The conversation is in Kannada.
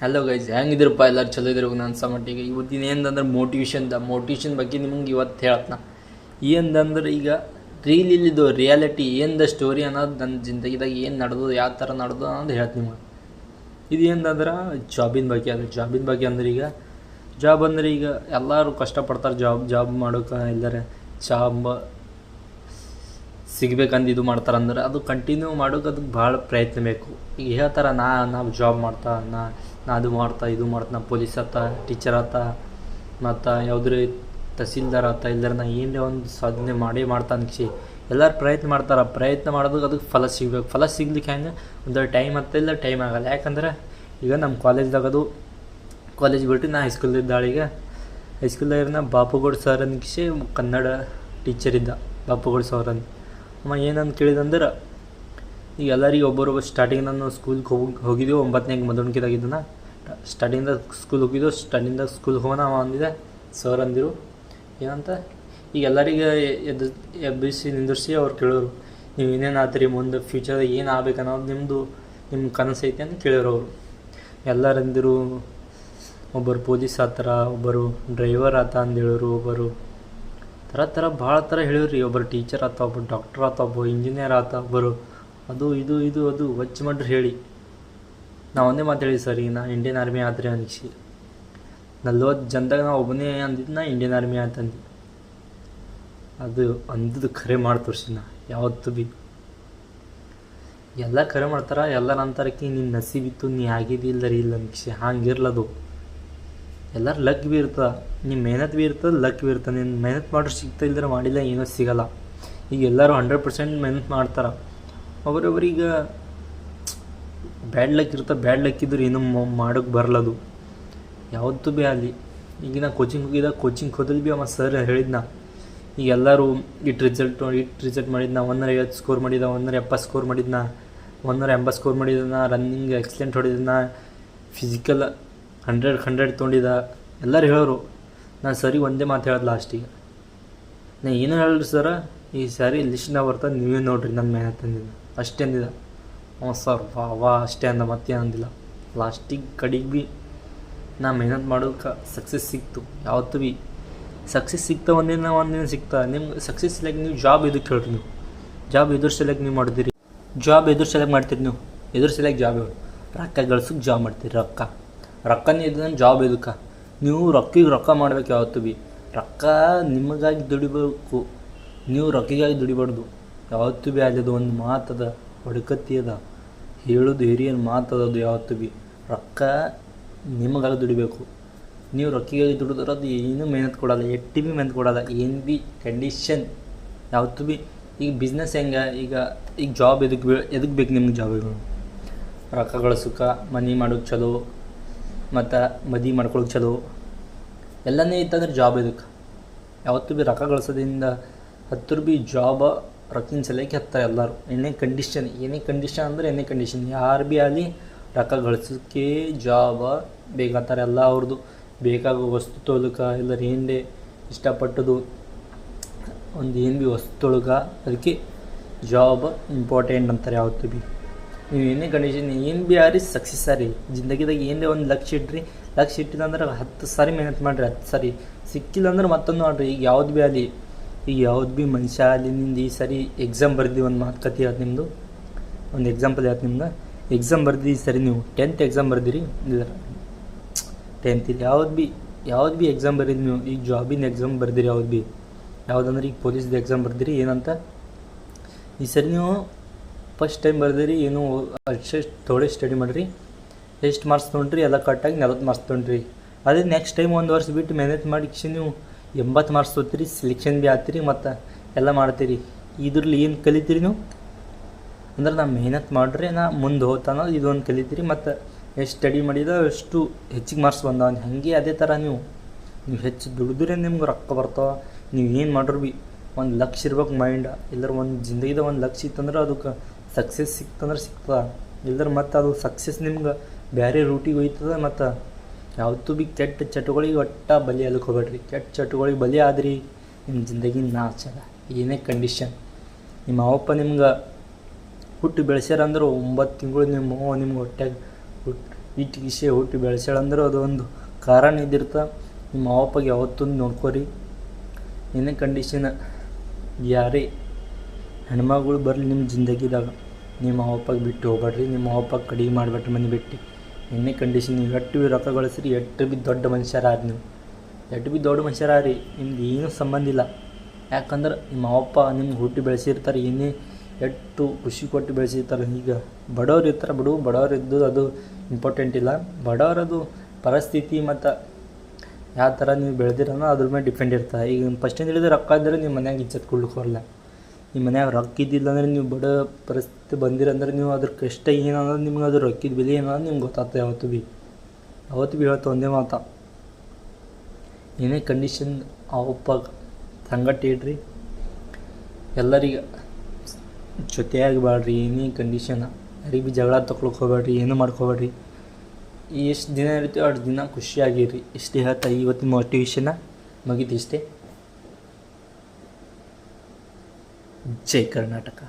Hello guys, ಹೆಂಗಿದ್ರಪ್ಪ? ಎಲ್ಲರೂ ಚಲೋ ಇದ್ರು ನನ್ನ ಮಟ್ಟಿಗೆ. ಇವತ್ತಿನ ಏನಂದ್ರೆ ಮೋಟಿವೇಶನ್ ಬಗ್ಗೆ ನಿಮ್ಗೆ ಇವತ್ತು ಹೇಳತ್ನ. ಏನಂದ್ರೆ ಈಗ ಇಲ್ಲಿದ್ದು ರಿಯಾಲಿಟಿ ಏನದ ಸ್ಟೋರಿ ಅನ್ನೋದು ನನ್ನ ಜಿಂದಗಿದಾಗ ಏನು ನಡೆದು ಯಾವ ಥರ ನಡೆದು ಅನ್ನೋದು ಹೇಳ್ತೀನಿ ನಿಮ್ಗೆ. ಇದು ಏನಂದ್ರೆ ಜಾಬಿನ ಬಗ್ಗೆ. ಅದು ಜಾಬಿನ ಬಗ್ಗೆ ಅಂದ್ರೆ ಈಗ ಜಾಬ್ ಅಂದರೆ ಈಗ ಎಲ್ಲರೂ ಕಷ್ಟಪಡ್ತಾರೆ ಜಾಬ್ ಮಾಡೋಕೆ. ಎಲ್ಲರ ಜಾಬ್ ಸಿಗ್ಬೇಕಂದು ಇದು ಮಾಡ್ತಾರಂದ್ರೆ ಅದು ಕಂಟಿನ್ಯೂ ಮಾಡೋಕೆ ಅದಕ್ಕೆ ಭಾಳ ಪ್ರಯತ್ನ ಬೇಕು. ಈಗ ಹೇಳ್ತಾರೆ ನಾವು ಜಾಬ್ ನಾ ಅದು ಮಾಡ್ತಾ ಇದು ಮಾಡ್ತಾ, ನಾ ಪೊಲೀಸ್ ಆತ, ಟೀಚರ್ ಆತ, ಮತ್ತು ಯಾವುದೇ ತಹಸೀಲ್ದಾರ್ ಆತ, ಇಲ್ಲರ ನಾ ಏನೇ ಒಂದು ಸಾಧನೆ ಮಾಡ್ತಾ ಅನ್ಸಿ ಎಲ್ಲರೂ ಪ್ರಯತ್ನ ಮಾಡ್ತಾರೆ. ಪ್ರಯತ್ನ ಮಾಡೋದಕ್ಕೆ ಅದಕ್ಕೆ ಫಲ ಸಿಗ್ಬೇಕು. ಫಲ ಸಿಗ್ಲಿಕ್ಕೆ ಹೆಂಗೆ ಒಂದು ಟೈಮ್ ಇಲ್ಲ ಟೈಮ್ ಆಗಲ್ಲ. ಯಾಕಂದ್ರೆ ಈಗ ನಮ್ಮ ಕಾಲೇಜ್ದಾಗ ಅದು ಕಾಲೇಜ್ ಬಿಟ್ಟು ನಾ ಹೈಸ್ಕೂಲ್ದಿದ್ದಾಳೀಗ. ಹೈಸ್ಕೂಲ್ದಾಗಿನ ಬಾಪುಗೌಡ ಸರ್ ಅನ್ಕಿಸಿ ಕನ್ನಡ ಟೀಚರ್ ಇದ್ದ ಬಾಪುಗೌಡ ಸರ್ ಅಂತ. ಅಮ್ಮ ಏನಂತ ಕೇಳಿದಂದ್ರೆ, ಈಗ ಎಲ್ಲರಿಗೆ ಒಬ್ಬರೊಬ್ಬರು ಸ್ಟಾರ್ಟಿಂಗ್ ನಾನು ಸ್ಕೂಲ್ಗೆ ಹೋಗಿದ್ದೆವು 9ನೇ ಮೊದಲನೇದಾಗಿದ್ದನ ಸ್ಟಾರ್ಟಿಂಗ್ದಾಗ ಸ್ಕೂಲ್ಗೆ ಹೋಗೋಣ. ಅವ ಅಂದಿದೆ ಸರ್ ಅಂದಿರು ಏನಂತ, ಈಗ ಎಲ್ಲರಿಗೆ ಎಬ್ಬಿಸಿ ನಿಂದಿರ್ಸಿ ಅವ್ರು ಕೇಳೋರು, ನೀವು ಏನೇನು ಆತ್ರಿ ಮುಂದೆ ಫ್ಯೂಚರ್ದಾಗ ಏನು ಆಗ್ಬೇಕು ಅನ್ನೋದು ನಿಮ್ಮ ಕನಸು ಐತೆ ಅಂತ ಕೇಳೋರು ಅವರು. ಎಲ್ಲರಂದಿರು ಒಬ್ಬರು ಪೊಲೀಸ್ ಆತರ, ಒಬ್ಬರು ಡ್ರೈವರ್ ಆತ ಅಂದು ಹೇಳೋರು, ಒಬ್ಬರು ಥರ ಭಾಳ ಥರ ಹೇಳಿವ್ರಿ. ಒಬ್ಬರು ಟೀಚರ್ ಆತ, ಒಬ್ಬರು ಡಾಕ್ಟರ್ ಆತ, ಒಬ್ಬರು ಇಂಜಿನಿಯರ್ ಆತ, ಒಬ್ಬರು ಅದು ಅದು ವಚ್ ಮಾಡ್ರಿ ಹೇಳಿ. ನಾವು ಒಂದೇ ಮಾತು ಹೇಳಿ ಸರ್, ಈಗ ನಾ ಇಂಡಿಯನ್ ಆರ್ಮಿ ಆತ್ರಿ ಅನ್ಸಿ 40 ಜನದಾಗ ನಾವು ಒಬ್ಬನೇ ಅಂದಿದ್ದು ನಾ ಇಂಡಿಯನ್ ಆರ್ಮಿ ಆತಂದು. ಅದು ಅಂದದ್ದು ಖರೆ ಮಾಡಿ ತೋರಿಸಿ ನಾ ಯಾವತ್ತೂ ಭೀ. ಎಲ್ಲ ಖರೆ ಮಾಡ್ತಾರೆ. ಎಲ್ಲರ ಅಂತಾರಕ್ಕೆ ನಿನ್ನ ನಸೀಬಿತ್ತು, ನೀ ಆಗಿದ್ದಿಲ್ಲರಿ ಇಲ್ಲ ಅನ್ಸಿ. ಹಂಗಿರ್ಲದು. ಎಲ್ಲರೂ ಲಕ್ ಭೀ ಇರ್ತದೆ, ನಿಮ್ಮ ಮೆಹನತ್ ಭೀ ಇರ್ತದೆ, ಲಕ್ ಭೀ ಇರ್ತದೆ. ನೀನು ಮೆಹನತ್ ಮಾಡೋರು ಸಿಗ್ತಾ ಇಲ್ದ್ರೆ ಮಾಡಿಲ್ಲ ಏನೋ ಸಿಗಲ್ಲ. ಈಗ ಎಲ್ಲರೂ 100% ಮೆಹನತ್ ಮಾಡ್ತಾರೆ. ಒಬ್ಬರೊಬ್ಬರಿಗೆ ಬ್ಯಾಡ್ ಲಕ್ ಇರ್ತದೆ. ಬ್ಯಾಡ್ ಲಕ್ ಇದ್ರೆ ಏನೂ ಮಾಡೋಕ್ಕೆ ಬರಲದು ಯಾವತ್ತೂ ಭೀ ಅಲ್ಲಿ. ಈಗ ನಾ ಕೋಚಿಂಗ್ ಹೋದಲ್ಲಿ ಭೀ ಅವ ಸರ್ ಹೇಳಿದ್ನ, ಈಗ ಎಲ್ಲರೂ ಇಟ್ಟು ರಿಸಲ್ಟ್ ಮಾಡಿದ್ನ. 150 ಸ್ಕೋರ್ ಮಾಡಿದ, 170 ಸ್ಕೋರ್ ಮಾಡಿದ್ನ, 180 ಸ್ಕೋರ್ ಮಾಡಿದ್ನ. ರನ್ನಿಂಗ್ ಎಕ್ಸಲೆಂಟ್ ಹೊಡಿದ್ನ, ಫಿಸಿಕಲ್ 100 ತೊಗೊಂಡಿದ್ದ. ಎಲ್ಲರೂ ಹೇಳೋರು. ನಾನು ಸರಿ ಒಂದೇ ಮಾತು ಹೇಳೋದು ಲಾಸ್ಟಿಗೆ, ನಾ ಏನೂ ಹೇಳ್ರಿ ಸರ, ಈ ಸಾರಿ ಲಿಸ್ಟ್ನಾಗ ಬರ್ತದೆ, ನೀವೇ ನೋಡಿರಿ ನನ್ನ ಮೆಹನತ್ ಅಂದಿದ್ದ. ಅಷ್ಟೇ ಅಂದಿದ್ದ. ಹ್ಞೂ ಸರ್, ವಾ ಅಷ್ಟೇ ಅಂದ, ಮತ್ತೇನು ಅಂದಿಲ್ಲ. ಲಾಸ್ಟಿಗೆ ಕಡೆಗೆ ಭೀ ನಾ ಮೆಹನತ್ ಮಾಡೋಕೆ ಸಕ್ಸಸ್ ಸಿಕ್ತು. ಯಾವತ್ತೂ ಭೀ ಸಕ್ಸಸ್ ಸಿಗ್ತಾ ಒಂದಿನ ಸಿಗ್ತಾ. ನಿಮ್ಗೆ ಸಕ್ಸಸ್ ಇಲ್ಲಕ್ಕೆ ನೀವು ಜಾಬ್ ಎದಕ್ಕೆ ಹೇಳ್ರಿ? ನೀವು ಜಾಬ್ ಎದುರು ಸಲಕ್ಕೆ ನೀವು ಮಾಡಿದಿರಿ. ಜಾಬ್ ಎದುರು ಸಲಕ್ಕೆ ಮಾಡ್ತೀರಿ ನೀವು. ಎದುರು ಸಲಕ್ಕೆ ಜಾಬ್ ರೊಕ್ಕ ಗಳಿಸೋಕೆ ಜಾಬ್ ಮಾಡ್ತೀರಿ. ರೊಕ್ಕನೇ ಇದ್ದಂಗೆ ಜಾಬ್ ಎದಕ್ಕೆ? ನೀವು ರೊಕ್ಕ ಮಾಡ್ಬೇಕು ಯಾವತ್ತೂ ಭೀ. ರೊಕ್ಕ ನಿಮಗಾಗಿ ದುಡಿಬೇಕು, ನೀವು ರೊಕ್ಕಿಗಾಗಿ ದುಡಿಬಾರ್ದು ಯಾವತ್ತೂ ಭೀ. ಅಲ್ಲದು ಒಂದು ಮಾತದ, ಹೊಡಕತ್ತಿ ಅದ, ಹೇಳೋದು ಹಿರಿಯನ ಮಾತದದು. ಯಾವತ್ತೂ ಭೀ ರೊಕ್ಕ ನಿಮಗಾಗಿ ದುಡಿಬೇಕು. ನೀವು ರೊಕ್ಕಿಗಾಗಿ ದುಡಿದ್ರೆ ಅದು ಏನೂ ಮೆಹನತ್ ಕೊಡೋಲ್ಲ, ಎಟ್ಟಿ ಭೀ ಮೆಹನತ್ ಕೊಡೋಲ್ಲ. ಏನು ಭೀ ಕಂಡೀಷನ್ ಯಾವತ್ತೂ ಭೀ. ಈಗ ಬಿಸ್ನೆಸ್ ಹೆಂಗೆ, ಈಗ ಜಾಬ್ ಎದಕ್ಕೆ ಬೇಕು ನಿಮ್ಗೆ? ಜಾಬ್ಗಳು ರೊಕ್ಕ ಗಳಿಸೋಕೆ, ಮನೆ ಮಾಡೋಕೆ ಚಲೋ, ಮತ್ತು ಮದುವೆ ಮಾಡ್ಕೊಳಕ್ಕೆ ಚಲೋ, ಎಲ್ಲನೇ ಇತ್ತಂದ್ರೆ ಜಾಬ್ ಎದಕ್ಕೆ? ಯಾವತ್ತೂ ಭೀ ರೊಕ್ಕ ಗಳಿಸೋದ್ರಿಂದ ಹತ್ತಿರ ಭೀ ಜಾಬ ರೊಕ್ಕಿನ ಸಲಕ್ಕೆ ಹತ್ತಾರೆ ಎಲ್ಲರೂ. ಏನೇ ಕಂಡೀಷನ್ ಅಂದರೆ ಏನೇ ಕಂಡೀಷನ್, ಯಾರು ಭೀ ಅಲ್ಲಿ ರೊಕ್ಕ ಗಳಿಸೋಕ್ಕೆ ಜಾಬ ಬೇಕಾಗ್ತಾರೆ. ಎಲ್ಲ ಅವ್ರದ್ದು ಬೇಕಾಗೋ ವಸ್ತು ತೊಗೊಳಕ್ಕೆ, ಎಲ್ಲರೂ ಏನೇ ಇಷ್ಟಪಟ್ಟದು ಒಂದು ಏನು ಭೀ ವಸ್ತು ತೊಗೊಳಕ್ಕೆ, ಅದಕ್ಕೆ ಜಾಬ್ ಇಂಪಾರ್ಟೆಂಟ್ ಅಂತಾರೆ ಯಾವತ್ತೂ ಭೀ. ನೀವು ಏನೇ ಕಂಡೀಷನ್ ಏನು ಭೀ ಯಾರಿ ಸಕ್ಸಸ್ ಆರಿ ಜಿಂದಗಿದಾಗ. ಏನೇ ಒಂದು ಲಕ್ಷ್ಯ ಇಟ್ಟಿದಂದ್ರೆ 10 ಸಾರಿ ಮೆಹನತ್ ಮಾಡಿರಿ. 10 ಸಾರಿ ಸಿಕ್ಕಿಲ್ಲ ಅಂದ್ರೆ ಮತ್ತೊಂದು ಮಾಡಿರಿ. ಈಗ ಯಾವ್ದು ಭೀ ಅಲ್ಲಿ, ಈಗ ಯಾವ್ದು ಭೀ ಮನುಷ್ಯ ಅಲ್ಲಿ ನಿಂದು ಈ ಸಾರಿ ಎಕ್ಸಾಮ್ ಬರ್ದು, ಒಂದು ಮಾತು ಕತೆ ಹೇಳ್ತು ನಿಮ್ಮದು, ಒಂದು ಎಕ್ಸಾಂಪಲ್ ಹೇಳ್ತು ನಿಮ್ಗೆ. ಎಕ್ಸಾಮ್ ಬರ್ದು ಈ ಸರಿ ನೀವು 10th ಎಕ್ಸಾಮ್ ಬರ್ದಿರಿ. 10th ಯಾವ್ದು ಭೀ ಎಕ್ಸಾಮ್ ಬರೀರಿ ನೀವು. ಈಗ ಜಾಬಿನ ಎಕ್ಸಾಮ್ ಬರ್ದಿರಿ ಯಾವುದಂದ್ರೆ ಈಗ ಪೊಲೀಸ್ದು ಎಕ್ಸಾಮ್ ಬರ್ದಿರಿ. ಏನಂತ ಈ ಸರಿ ನೀವು ಫಸ್ಟ್ ಟೈಮ್ ಬರ್ದಿರಿ, ಏನು ಅಷ್ಟೇ ಥೋಡೆ ಸ್ಟಡಿ ಮಾಡಿರಿ. ಎಷ್ಟು ಮಾರ್ಕ್ಸ್ ತೊಗೊಂಡ್ರಿ? ಎಲ್ಲ ಕರೆಕ್ಟಾಗಿ 40 ಮಾರ್ಕ್ಸ್ ತೊಗೊಂಡ್ರಿ. ಅದೇ ನೆಕ್ಸ್ಟ್ ಟೈಮ್ 1 ವರ್ಷ ಬಿಟ್ಟು ಮೆಹನತ್ ಮಾಡಿ ನೀವು 80 ಮಾರ್ಕ್ಸ್ ತೊಗೊತೀರಿ, ಸೆಲೆಕ್ಷನ್ ಭೀ ಆಗ್ತೀರಿ, ಮತ್ತು ಎಲ್ಲ ಮಾಡ್ತೀರಿ. ಇದ್ರಲ್ಲಿ ಏನು ಕಲಿತೀರಿ ನೀವು ಅಂದ್ರೆ, ನಾ ಮೆಹನತ್ ಮಾಡ್ರೆ ನಾ ಮುಂದೆ ಹೋಗ್ತಾನೋ ಇದೊಂದು ಕಲಿತೀರಿ. ಮತ್ತು ಎಷ್ಟು ಸ್ಟಡಿ ಮಾಡಿದ ಅಷ್ಟು ಹೆಚ್ಚಿಗೆ ಮಾರ್ಕ್ಸ್ ಬಂದಾವ. ಹಾಗೆ ಅದೇ ಥರ ನೀವು ಹೆಚ್ಚು ದುಡಿದ್ರೆ ನಿಮ್ಗೆ ರೊಕ್ಕ ಬರ್ತಾವೆ. ನೀವು ಏನು ಮಾಡ್ರು ಭೀ ಒಂದು ಲಕ್ಷ್ಯ ಇರ್ಬೇಕು ಮೈಂಡ. ಇಲ್ಲರ ಒಂದು ಜಿಂದಗಿದ ಒಂದು ಲಕ್ಷ್ಯ ಇತ್ತಂದ್ರೆ ಅದಕ್ಕೆ ಸಕ್ಸಸ್ ಸಿಕ್ತಂದ್ರೆ ಸಿಗ್ತದೆ. ಇಲ್ಲದ್ರೆ ಮತ್ತು ಅದು ಸಕ್ಸಸ್ ನಿಮ್ಗೆ ಬೇರೆ ರೂಟಿಗೆ ಹೋಯ್ತದೆ. ಮತ್ತು ಯಾವತ್ತೂ ಭೀ ಕೆಟ್ಟ ಚಟಗಳಿಗೆ ಬಲಿ ಅದಕ್ಕೆ ಹೋಗ್ಬೇಡ್ರಿ. ಕೆಟ್ಟ ಚಟಗಳಿಗೆ ಬಲಿ ಆದ್ರಿ ನಿಮ್ಮ ಜಿಂದಗಿ ನಾಚದ. ಏನೇ ಕಂಡೀಷನ್, ನಿಮ್ಮ ಅವಪ್ಪ ನಿಮ್ಗೆ ಹುಟ್ಟು ಬೆಳೆಸ್ಯಾರಂದ್ರೆ 9 ತಿಂಗಳು ನಿಮ್ಗೆ ಹೊಟ್ಟೆಗೆ ಇಟ್ಟು ಕಿಸೆ ಹುಟ್ಟಿ ಬೆಳೆಸ್ಯಾಳಂದ್ರೆ ಅದು ಒಂದು ಕಾರಣ ಇದ್ದಿರ್ತ. ನಿಮ್ಮ ಅವಪ್ಪಾಗ ಯಾವತ್ತೊಂದು ನೋಡ್ಕೊರಿ. ಏನೇ ಕಂಡೀಷನ್ ಯಾರೇ ಹೆಣ್ಮಗಳು ಬರಲಿ ನಿಮ್ಮ ಜಿಂದಗಿದಾಗ, ನಿಮ್ಮ ಅವಪ್ಪಾಗ ಬಿಟ್ಟು ಹೋಗ್ಬೇಡ್ರಿ. ನಿಮ್ಮ ಅವಪ್ಪಾಗ ಕಡಿಗೆ ಮಾಡಿಬಿಟ್ರಿ ಮನೆ ಬಿಟ್ಟು. ಏನೇ ಕಂಡೀಷನ್ ನೀವು ಎಷ್ಟು ಭೀ ರೊಕ್ಕ ಗಳಿಸ್ರಿ, ಎಷ್ಟು ಭೀ ದೊಡ್ಡ ಮನುಷ್ಯರಾರಿ, ನೀವು ಎಷ್ಟು ಭೀ ದೊಡ್ಡ ಮನುಷ್ಯರಾರಿ, ನಿಮ್ದು ಏನೂ ಸಂಬಂಧ ಇಲ್ಲ. ಯಾಕಂದ್ರೆ ನಿಮ್ಮ ಅವಪ್ಪ ನಿಮ್ಗೆ ಹುಟ್ಟಿ ಬೆಳೆಸಿರ್ತಾರೆ, ಏನೇ ಎಷ್ಟು ಖುಷಿ ಕೊಟ್ಟು ಬೆಳೆಸಿರ್ತಾರೆ. ಈಗ ಬಡವ್ರು ಇರ್ತಾರೆ, ಬಡವ್ರು ಇದ್ದು ಅದು ಇಂಪಾರ್ಟೆಂಟ್ ಇಲ್ಲ. ಬಡವರದು ಪರಿಸ್ಥಿತಿ ಮತ್ತು ಯಾವ ಥರ ನೀವು ಬೆಳೆದಿರೋನೋ ಅದ್ರ ಮೇಲೆ ಡಿಪೆಂಡ್ ಇರ್ತದೆ. ಈಗ ಫಸ್ಟಿಂದ ಹಿಡಿದು ರೊಕ್ಕ ಇದ್ದರೆ ನಿಮ್ಮ ಮನ್ಯಾಗ ಇಜ್ಜತ್ ಕೊಡ್ಲಿಕ್ಕೆ ಬರಲ್ಲ. ನಿಮ್ಮ ಮನ್ಯಾಗ ರೊಕ್ಕ ಇದ್ದಿಲ್ಲ ಅಂದರೆ ನೀವು ಬಡ ಪರಿಸ್ಥಿತಿ ಬಂದಿರಂದ್ರೆ ನೀವು ಅದ್ರ ಕಷ್ಟ ಏನು ಅನ್ನೋದು ನಿಮ್ಗೆ ಅದ್ರ ರೊಕ್ಕಿದ ಬೆಲೆ ಏನು ಅನ್ನೋದು ನಿಮ್ಗೆ ಗೊತ್ತಾಗ್ತದೆ. ಅವತ್ತು ಭೀ ಹೇಳ್ತಾ ಒಂದೇ ಮಾತಾ, ಏನೇ ಕಂಡೀಷನ್ ಅವಪ್ಪಾಗ ಸಂಗಟ ಇಡ್ರಿ. ಎಲ್ಲರಿಗೆ ಜೊತೆಯಾಗಿ ಬಾಳ್ರಿ. ಏನೇ ಕಂಡೀಷನ್ ಯಾರಿಗೆ ಭೀ ಜಗಳ ತಗೊಳಕ್ಕೆ ಹೋಗ್ಬೇಡ್ರಿ, ಏನೂ ಮಾಡ್ಕೋಬೇಡ್ರಿ. ಎಷ್ಟು ದಿನ ಇರ್ತೀವೋ ಅಷ್ಟು ದಿನ ಖುಷಿಯಾಗಿರ್ರಿ. ಇಷ್ಟೇ ಹೇಳ್ತಾ ಇವತ್ತಿನ ಮೋಟಿವೇಶನ್ನ ಮುಗಿತು. ಇಷ್ಟೇ. ಜೈ ಕರ್ನಾಟಕ.